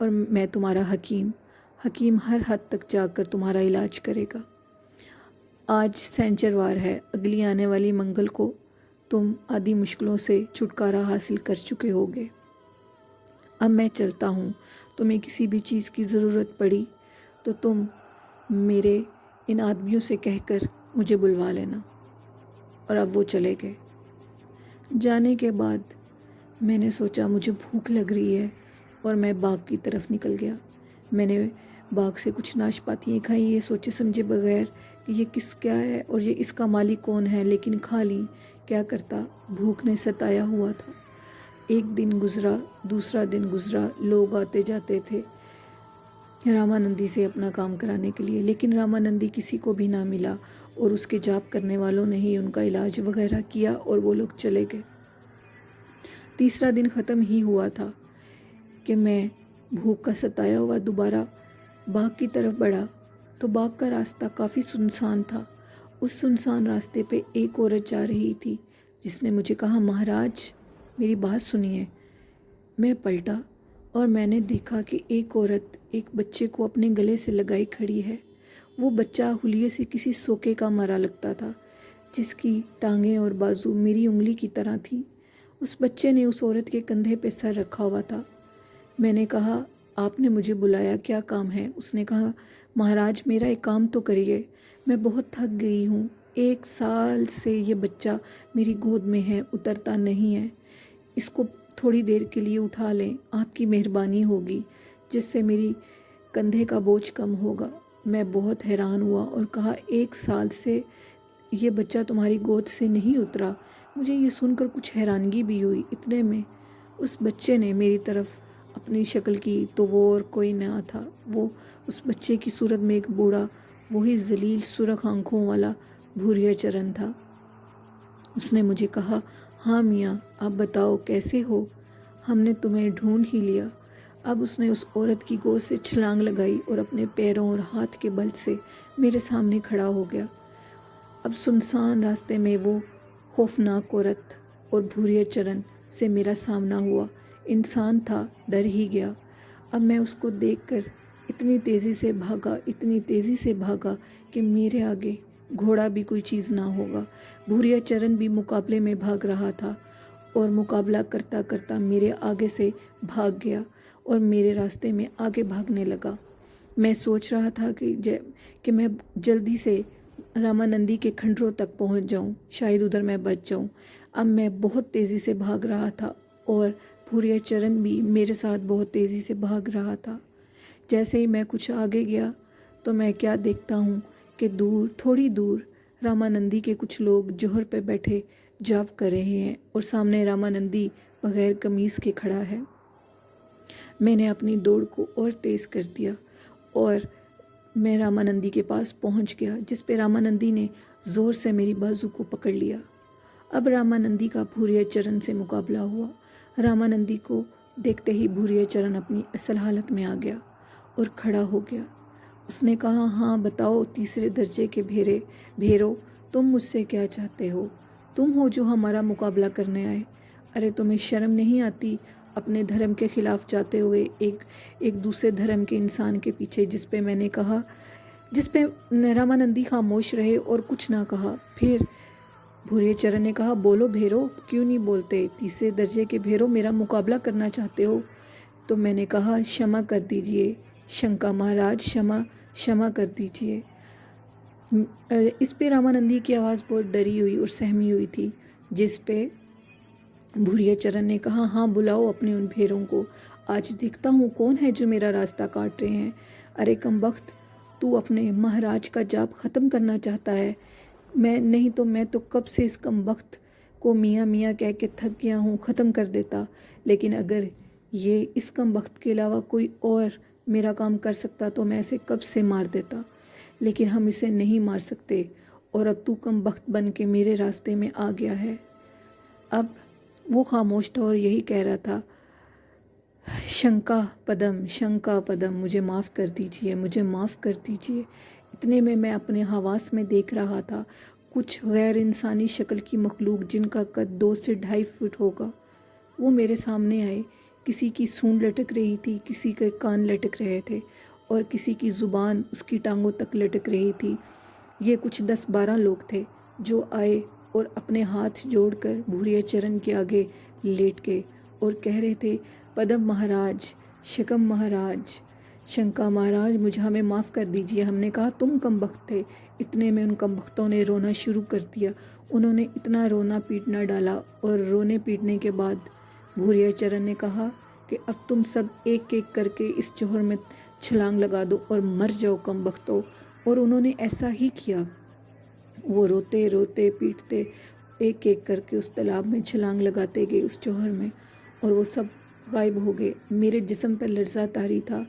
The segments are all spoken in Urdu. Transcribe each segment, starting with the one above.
اور میں تمہارا حکیم ہر حد تک جا کر تمہارا علاج کرے گا۔ آج سینچروار ہے، اگلی آنے والی منگل کو تم آدھی مشکلوں سے چھٹکارا حاصل کر چکے ہوگے۔ اب میں چلتا ہوں، تمہیں کسی بھی چیز کی ضرورت پڑی تو تم میرے ان آدمیوں سے کہہ کر مجھے بلوا لینا۔ اور اب وہ چلے گئے۔ جانے کے بعد میں نے سوچا مجھے بھوک لگ رہی ہے اور میں باغ کی طرف نکل گیا۔ میں نے باغ سے کچھ ناشپاتیاں کھائیں، یہ سوچے سمجھے بغیر کہ یہ کیا ہے اور یہ اس کا مالک کون ہے، لیکن کھا لیں۔ کیا کرتا، بھوک نے ستایا ہوا تھا۔ ایک دن گزرا، دوسرا دن گزرا، لوگ آتے جاتے تھے رامانندی سے اپنا کام کرانے کے لیے، لیکن رامانندی کسی کو بھی نہ ملا اور اس کے جاپ کرنے والوں نے ہی ان کا علاج وغیرہ کیا اور وہ لوگ چلے گئے۔ تیسرا دن ختم ہی ہوا تھا کہ میں بھوک کا ستایا ہوا دوبارہ باغ کی طرف بڑھا تو باغ کا راستہ کافی سنسان تھا۔ اس سنسان راستے پہ ایک عورت جا رہی تھی جس نے مجھے کہا، مہاراج میری بات سنیے۔ میں پلٹا اور میں نے دیکھا کہ ایک عورت ایک بچے کو اپنے گلے سے لگائی کھڑی ہے۔ وہ بچہ حلیے سے کسی سوکے کا مرا لگتا تھا، جس کی ٹانگیں اور بازو میری انگلی کی طرح تھیں۔ اس بچے نے اس عورت کے کندھے پہ سر رکھا ہوا تھا۔ میں نے کہا، آپ نے مجھے بلایا، کیا کام ہے؟ اس نے کہا، مہاراج میرا ایک کام تو کریے، میں بہت تھک گئی ہوں، 1 سال سے یہ بچہ میری گود میں ہے، اترتا نہیں ہے، اس کو تھوڑی دیر کے لیے اٹھا لیں، آپ کی مہربانی ہوگی، جس سے میری کندھے کا بوجھ کم ہوگا۔ میں بہت حیران ہوا اور کہا، 1 سال سے یہ بچہ تمہاری گود سے نہیں اترا؟ مجھے یہ سن کر کچھ حیرانگی بھی ہوئی۔ اتنے میں اس بچے نے میری طرف اپنی شکل کی تو وہ اور کوئی نہ تھا، وہ اس بچے کی صورت میں ایک بوڑھا، وہی ذلیل سرخ آنکھوں والا بھوریا چرن تھا۔ اس نے مجھے کہا، ہاں میاں، آپ بتاؤ کیسے ہو؟ ہم نے تمہیں ڈھونڈ ہی لیا۔ اب اس نے اس عورت کی گود سے چھلانگ لگائی اور اپنے پیروں اور ہاتھ کے بل سے میرے سامنے کھڑا ہو گیا۔ اب سنسان راستے میں وہ خوفناک عورت اور بھوریا چرن سے میرا سامنا ہوا۔ انسان تھا، ڈر ہی گیا۔ اب میں اس کو دیکھ کر اتنی تیزی سے بھاگا کہ میرے آگے گھوڑا بھی کوئی چیز نہ ہوگا۔ بھوریا چرن بھی مقابلے میں بھاگ رہا تھا اور مقابلہ کرتا کرتا میرے آگے سے بھاگ گیا اور میرے راستے میں آگے بھاگنے لگا۔ میں سوچ رہا تھا کہ میں جلدی سے رامانندی کے کھنڈروں تک پہنچ جاؤں، شاید ادھر میں بچ جاؤں۔ اب میں بہت تیزی سے بھاگ رہا تھا اور بھوریا چرن بھی میرے ساتھ بہت تیزی سے بھاگ رہا تھا۔ جیسے ہی میں کچھ آگے گیا تو میں کیا دیکھتا ہوں کہ تھوڑی دور رامانندی کے کچھ لوگ جوہر پہ بیٹھے جاپ کر رہے ہیں اور سامنے رامانندی بغیر قمیص کے کھڑا ہے۔ میں نے اپنی دوڑ کو اور تیز کر دیا اور میں رامانندی کے پاس پہنچ گیا، جس پہ رامانندی نے زور سے میری بازو کو پکڑ لیا۔ اب رامانندی کا بھوریا چرن سے مقابلہ ہوا۔ رامانندی کو دیکھتے ہی بھوریا چرن اپنی اصل حالت میں آ گیا اور کھڑا ہو گیا۔ اس نے کہا، ہاں بتاؤ تیسرے درجے کے بھیرو، تم مجھ سے کیا چاہتے ہو؟ تم ہو جو ہمارا مقابلہ کرنے آئے۔ ارے تمہیں شرم نہیں آتی اپنے دھرم کے خلاف جاتے ہوئے ایک دوسرے دھرم کے انسان کے پیچھے؟ جس پہ رامانندی خاموش رہے اور کچھ نہ کہا۔ پھر بھوریا چرن نے کہا، بولو بھیرو، کیوں نہیں بولتے؟ تیسرے درجے کے بھیرو، میرا مقابلہ کرنا چاہتے ہو؟ تو میں نے کہا، شمع کر دیجئے شنکا مہاراج، شمع کر دیجئے۔ اس پہ رامانندی کی آواز بہت ڈری ہوئی اور سہمی ہوئی تھی، جس پہ بھوریا چرن نے کہا، ہاں بلاؤ اپنے ان بھیروں کو، آج دیکھتا ہوں کون ہے جو میرا راستہ کاٹ رہے ہیں۔ ارے کمبخت، تو اپنے مہاراج کا جاپ ختم کرنا چاہتا ہے؟ میں تو کب سے اس کمبخت کو میاں میاں کہہ کے تھک گیا ہوں، ختم کر دیتا۔ لیکن اگر یہ اس کمبخت کے علاوہ کوئی اور میرا کام کر سکتا تو میں اسے کب سے مار دیتا، لیکن ہم اسے نہیں مار سکتے، اور اب تو کمبخت بن کے میرے راستے میں آ گیا ہے۔ اب وہ خاموش تھا اور یہی کہہ رہا تھا، شنکا پدم، مجھے معاف کر دیجئے۔ اتنے میں اپنے حواس میں دیکھ رہا تھا کچھ غیر انسانی شکل کی مخلوق جن کا قد 2 سے 2.5 فٹ ہوگا، وہ میرے سامنے آئے، کسی کی سونڈ لٹک رہی تھی، کسی کے کان لٹک رہے تھے اور کسی کی زبان اس کی ٹانگوں تک لٹک رہی تھی۔ یہ کچھ 10-12 لوگ تھے جو آئے اور اپنے ہاتھ جوڑ کر بھوریا چرن کے آگے لیٹ گئے اور کہہ رہے تھے، پدم مہاراج، شکم مہاراج، شنکا مہاراج، مجھے ہمیں معاف کر دیجئے۔ ہم نے کہا تم کم بخت تھے۔ اتنے میں ان کم بختوں نے رونا شروع کر دیا۔ انہوں نے اتنا رونا پیٹنا ڈالا اور رونے پیٹنے کے بعد بھوریا چرن نے کہا کہ اب تم سب ایک ایک کر کے اس جوہر میں چھلانگ لگا دو اور مر جاؤ کم بختو۔ اور انہوں نے ایسا ہی کیا۔ وہ روتے روتے پیٹتے ایک ایک کر کے اس تالاب میں چھلانگ لگاتے گئے اس جوہر میں، اور وہ سب غائب ہو گئے۔ میرے جسم پر لرزہ طاری تھا۔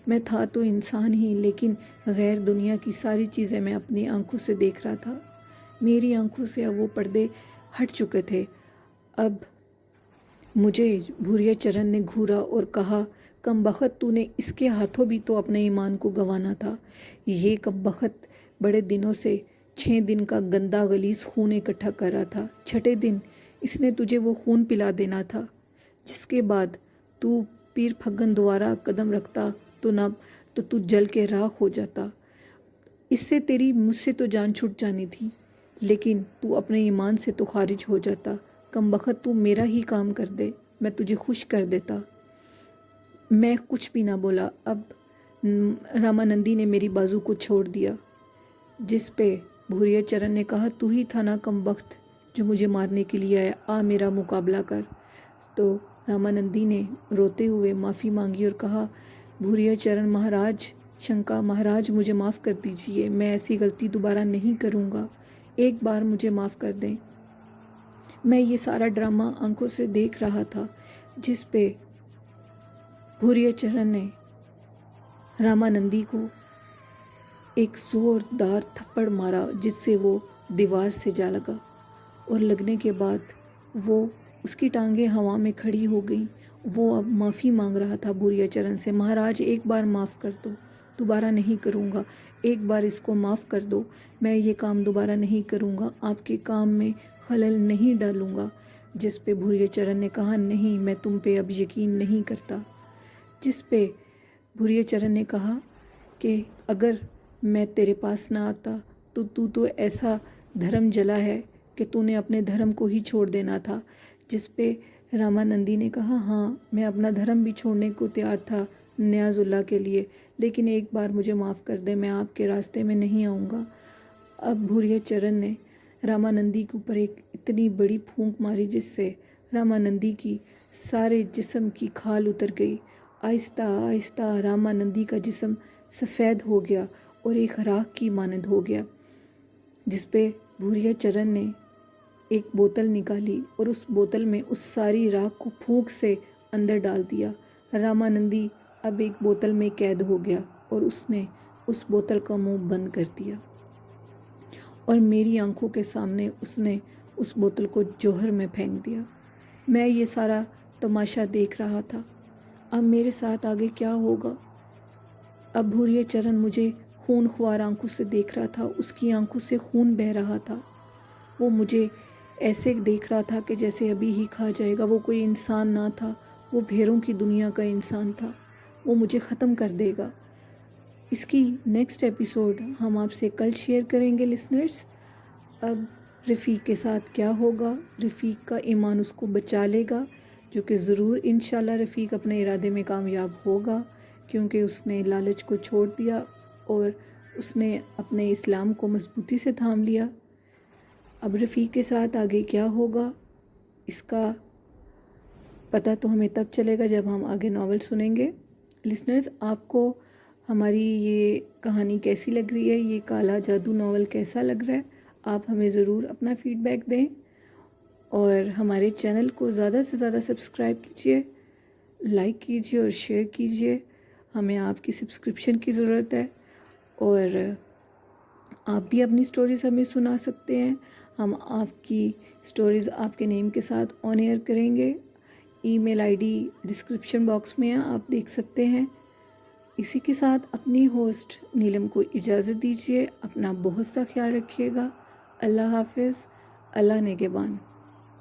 میں تھا تو انسان ہی، لیکن غیر دنیا کی ساری چیزیں میں اپنی آنکھوں سے دیکھ رہا تھا۔ میری آنکھوں سے اب وہ پردے ہٹ چکے تھے۔ اب مجھے بھوریا چرن نے گھورا اور کہا، کم بخت، تو نے اس کے ہاتھوں بھی تو اپنے ایمان کو گنوانا تھا۔ یہ کم بخت بڑے دنوں سے 6 دن کا گندا غلیظ خون اکٹھا کر رہا تھا۔ چھٹے دن اس نے تجھے وہ خون پلا دینا تھا، جس کے بعد تو پیر پھگن دوبارہ قدم رکھتا تو تو جل کے راکھ ہو جاتا۔ اس سے تیری مجھ سے تو جان چھوٹ جانی تھی، لیکن تو اپنے ایمان سے تو خارج ہو جاتا۔ کم بخت، تو میرا ہی کام کر دے، میں تجھے خوش کر دیتا۔ میں کچھ بھی نہ بولا۔ اب رامانندی نے میری بازو کو چھوڑ دیا، جس پہ بھوریا چرن نے کہا، تو ہی تھا نا کم بخت جو مجھے مارنے کے لیے آیا، آ میرا مقابلہ کر۔ تو رامانندی نے روتے ہوئے معافی مانگی اور کہا، بھوریا چرن مہاراج، شنکا مہاراج، مجھے معاف کر دیجئے، میں ایسی غلطی دوبارہ نہیں کروں گا، ایک بار مجھے معاف کر دیں۔ میں یہ سارا ڈرامہ آنکھوں سے دیکھ رہا تھا، جس پہ بھوریا چرن نے رامانندی کو ایک زوردار تھپڑ مارا، جس سے وہ دیوار سے جا لگا، اور لگنے کے بعد وہ اس کی ٹانگیں ہوا میں کھڑی ہو گئیں۔ وہ اب معافی مانگ رہا تھا بھوریا چرن سے، مہاراج ایک بار معاف کر دو، دوبارہ نہیں کروں گا، ایک بار اس کو معاف کر دو، میں یہ کام دوبارہ نہیں کروں گا، آپ کے کام میں خلل نہیں ڈالوں گا۔ جس پہ بھوریا چرن نے کہا، نہیں، میں تم پہ اب یقین نہیں کرتا۔ جس پہ بھوریا چرن نے کہا کہ اگر میں تیرے پاس نہ آتا تو ایسا دھرم جلا ہے کہ تو نے اپنے دھرم کو ہی چھوڑ دینا تھا۔ جس پہ رامانندی نے کہا، ہاں، میں اپنا دھرم بھی چھوڑنے کو تیار تھا نیاز اللہ کے لیے، لیکن ایک بار مجھے معاف کر دے، میں آپ کے راستے میں نہیں آؤں گا۔ اب بھوریا چرن نے رامانندی کے اوپر ایک اتنی بڑی پھونک ماری، جس سے رامانندی کی سارے جسم کی کھال اتر گئی۔ آہستہ آہستہ رامانندی کا جسم سفید ہو گیا اور ایک راکھ کی مانند ہو گیا۔ جس پہ بھوریا چرن نے ایک بوتل نکالی اور اس بوتل میں اس ساری راکھ کو پھونک سے اندر ڈال دیا۔ رامانندی اب ایک بوتل میں قید ہو گیا اور اس نے اس بوتل کا منہ بند کر دیا، اور میری آنکھوں کے سامنے اس نے اس بوتل کو جوہر میں پھینک دیا۔ میں یہ سارا تماشا دیکھ رہا تھا۔ اب میرے ساتھ آگے کیا ہوگا؟ اب بھوریا چرن مجھے خون خوار آنکھوں سے دیکھ رہا تھا، اس کی آنکھوں سے خون بہہ رہا تھا۔ وہ مجھے ایسے دیکھ رہا تھا کہ جیسے ابھی ہی کھا جائے گا۔ وہ کوئی انسان نہ تھا، وہ بھیڑوں کی دنیا کا انسان تھا، وہ مجھے ختم کر دے گا۔ اس کی نیکسٹ ایپیسوڈ ہم آپ سے کل شیئر کریں گے لسنرز۔ اب رفیق کے ساتھ کیا ہوگا؟ رفیق کا ایمان اس کو بچا لے گا، جو کہ ضرور انشاءاللہ رفیق اپنے ارادے میں کامیاب ہوگا، کیونکہ اس نے لالچ کو چھوڑ دیا اور اس نے اپنے اسلام کو مضبوطی سے تھام لیا۔ اب رفیق کے ساتھ آگے کیا ہوگا، اس کا پتہ تو ہمیں تب چلے گا جب ہم آگے ناول سنیں گے۔ لسنرز، آپ کو ہماری یہ کہانی کیسی لگ رہی ہے؟ یہ کالا جادو ناول کیسا لگ رہا ہے؟ آپ ہمیں ضرور اپنا فیڈ بیک دیں، اور ہمارے چینل کو زیادہ سے زیادہ سبسکرائب کیجئے، لائک کیجئے اور شیئر کیجئے۔ ہمیں آپ کی سبسکرپشن کی ضرورت ہے، اور آپ بھی اپنی سٹوریز ہمیں سنا سکتے ہیں۔ ہم آپ کی سٹوریز آپ کے نیم کے ساتھ آن ایئر کریں گے۔ ای میل آئی ڈی ڈسکرپشن باکس میں ہے، آپ دیکھ سکتے ہیں۔ اسی کے ساتھ اپنی ہوسٹ نیلم کو اجازت دیجیے۔ اپنا بہت سا خیال رکھیے گا۔ اللہ حافظ۔ اللہ نگہبان۔